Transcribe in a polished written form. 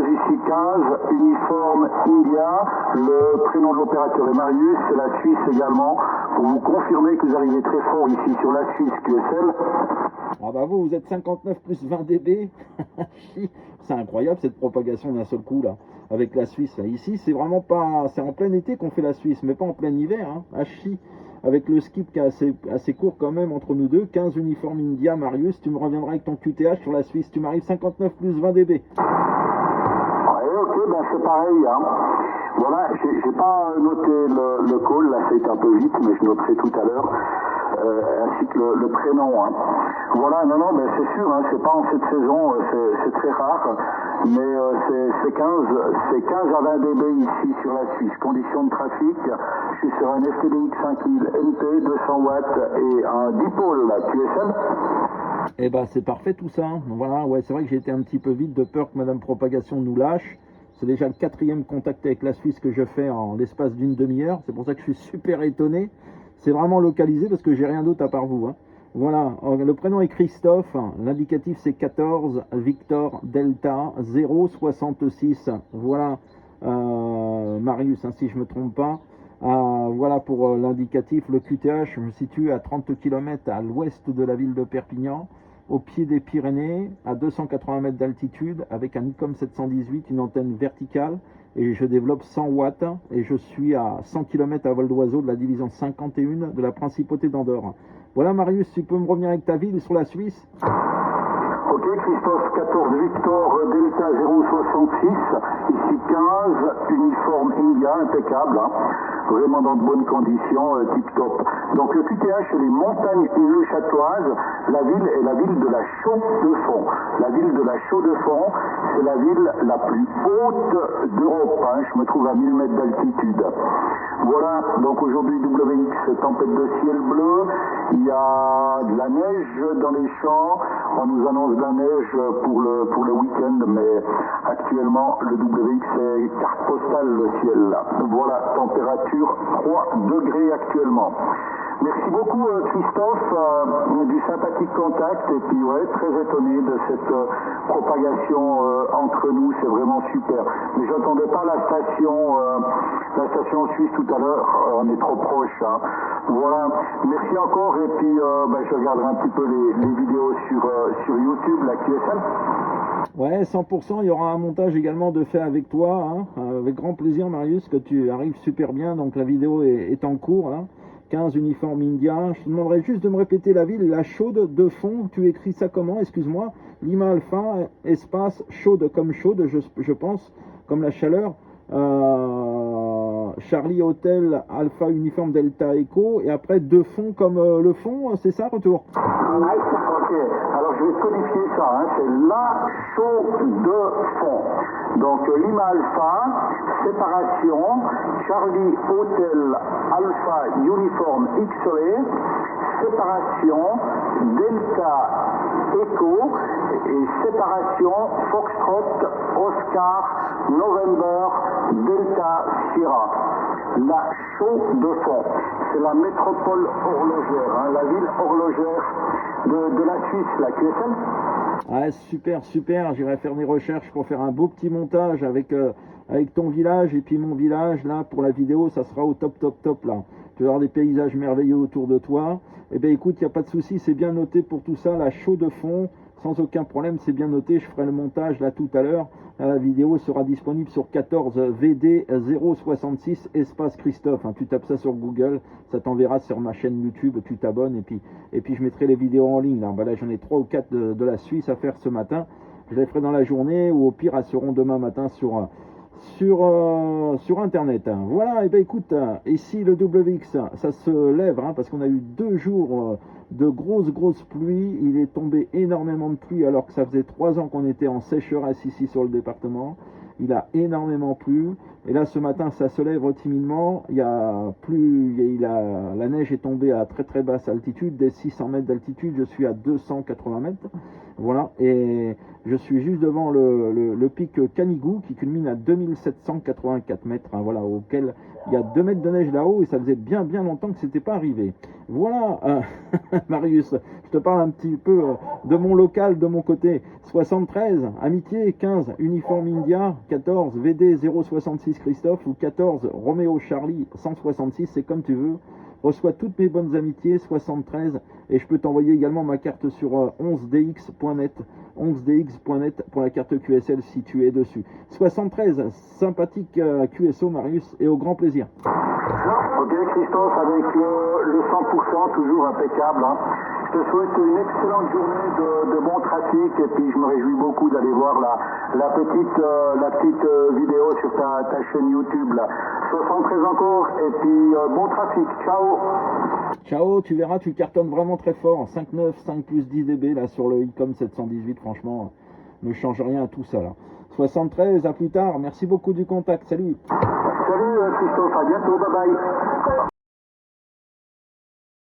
ici 15, uniforme India. Le prénom de l'opérateur est Marius, c'est la Suisse également. Pour vous confirmer que vous arrivez très fort ici sur la Suisse QSL. Ah bah vous êtes 59 plus 20 dB. C'est incroyable cette propagation d'un seul coup là, avec la Suisse. Là. Ici, c'est vraiment pas... C'est en plein été qu'on fait la Suisse, mais pas en plein hiver. Hein. Ah chi. Avec le skip qui est assez court quand même entre nous deux. 15 uniforme India, Marius. Tu me reviendras avec ton QTH sur la Suisse. Tu m'arrives 59 plus 20 dB. Ouais, ok, ben c'est pareil. Hein. Voilà, j'ai pas noté le call, là c'est un peu vite, mais je noterai tout à l'heure. Ainsi que le prénom. Hein. Voilà, non, ben c'est sûr, hein, c'est pas en cette saison, c'est très rare, mais c'est 15 à 20 dB ici sur la Suisse. Conditions de trafic, je suis sur un FTDX 5000 NP, 200 watts et un dipôle, la QSL. Eh ben c'est parfait tout ça. Hein. Voilà, ouais, c'est vrai que j'ai été un petit peu vite de peur que Madame Propagation nous lâche. C'est déjà le 4e contact avec la Suisse que je fais en l'espace d'une demi-heure. C'est pour ça que je suis super étonné. C'est vraiment localisé parce que j'ai rien d'autre à part vous. Hein. Voilà, le prénom est Christophe, l'indicatif c'est 14 Victor Delta 066. Voilà, Marius, hein, si je ne me trompe pas. Voilà pour l'indicatif, le QTH, je me situe à 30 km à l'ouest de la ville de Perpignan, au pied des Pyrénées, à 280 mètres d'altitude, avec un ICOM 718, une antenne verticale, et je développe 100 watts, et je suis à 100 km à vol d'oiseau de la division 51 de la Principauté d'Andorre. Voilà Marius, tu peux me revenir avec ta ville sur la Suisse? Ok, Christophe 14 Victor Delta 066, ici 15, uniforme India, impeccable, hein. Vraiment dans de bonnes conditions, tip top. Donc le QTH, c'est les montagnes neuchâteloises, la ville est la ville de la Chaux-de-Fonds. La ville de la Chaux-de-Fonds, c'est la ville la plus haute d'Europe, hein. Je me trouve à 1000 mètres d'altitude. Voilà, donc aujourd'hui WX, tempête de ciel bleu, il y a de la neige dans les champs, on nous annonce de la neige pour le week-end, mais actuellement le WX est carte postale le ciel là. Voilà, température 3 degrés actuellement. Merci beaucoup Christophe du sympathique contact et puis ouais, très étonné de cette propagation entre nous, c'est vraiment super. Mais j'entendais pas la station suisse tout à l'heure, on est trop proche. Hein. Voilà, merci encore et puis je regarderai un petit peu les vidéos sur YouTube, la QSL. Ouais, 100%, il y aura un montage également de fait avec toi, hein, avec grand plaisir Marius, que tu arrives super bien, donc la vidéo est en cours là. 15 uniforme India. Je te demanderais juste de me répéter la ville, la chaude de fond. Tu écris ça comment? Excuse-moi. Lima Alpha, espace chaude comme chaude, je pense, comme la chaleur. Charlie Hotel Alpha uniforme Delta Echo. Et après de fond comme le fond, c'est ça, retour? Ok, alors je vais codifier ça, hein. C'est la chaude de fond. Donc Lima Alpha, séparation, Charlie Hotel Alpha Uniform X-Ray, séparation, Delta Echo et séparation Foxtrot Oscar November Delta Sierra. La chaude de fond, c'est la métropole horlogère, hein, la ville horlogère de la Suisse, la QSL. Ouais, super, super. J'irai faire des recherches pour faire un beau petit montage avec ton village et puis mon village. Là, pour la vidéo, ça sera au top, top, top. Là, tu vas avoir des paysages merveilleux autour de toi. Eh bien, écoute, il n'y a pas de souci. C'est bien noté pour tout ça. La chaude de fond, sans aucun problème. C'est bien noté. Je ferai le montage là tout à l'heure. La vidéo sera disponible sur 14 VD 066 espace Christophe. Hein, tu tapes ça sur Google, ça t'enverra sur ma chaîne YouTube, tu t'abonnes et puis je mettrai les vidéos en ligne. Là, là j'en ai 3 ou 4 de la Suisse à faire ce matin. Je les ferai dans la journée ou au pire elles seront demain matin sur internet. Hein. Voilà, et bien écoute, ici le WX, ça se lève hein, parce qu'on a eu 2 jours de grosses pluies. Il est tombé énormément de pluie alors que ça faisait 3 ans qu'on était en sécheresse ici sur le département. Il a énormément plu et là ce matin ça se lève timidement. La neige est tombée à très basse altitude, des 600 mètres d'altitude, je suis à 280 mètres Voilà, et je suis juste devant le pic Canigou qui culmine à 2784 mètres, hein, voilà, auquel il y a 2 mètres de neige là-haut et ça faisait bien longtemps que c'était pas arrivé. Voilà, Marius, je te parle un petit peu de mon local, de mon côté. 73, Amitié, 15, Uniforme India, 14, VD 066 Christophe ou 14, Roméo Charlie 166, c'est comme tu veux. Reçois toutes mes bonnes amitiés, 73, et je peux t'envoyer également ma carte sur 11dx.net, 11dx.net pour la carte QSL si tu es dessus. 73, sympathique QSO Marius, et au grand plaisir. Ok Christophe, avec le 100% toujours impeccable. Hein. Je te souhaite une excellente journée de bon trafic et puis je me réjouis beaucoup d'aller voir la petite vidéo sur ta chaîne YouTube. Là. 73 encore et puis bon trafic. Ciao. Ciao, tu verras, tu cartonnes vraiment très fort. 5,9, 5 plus 10 dB là sur le ICOM 718, franchement, ne change rien à tout ça là. 73, à plus tard, merci beaucoup du contact, salut. Salut Christophe, à bientôt, bye bye.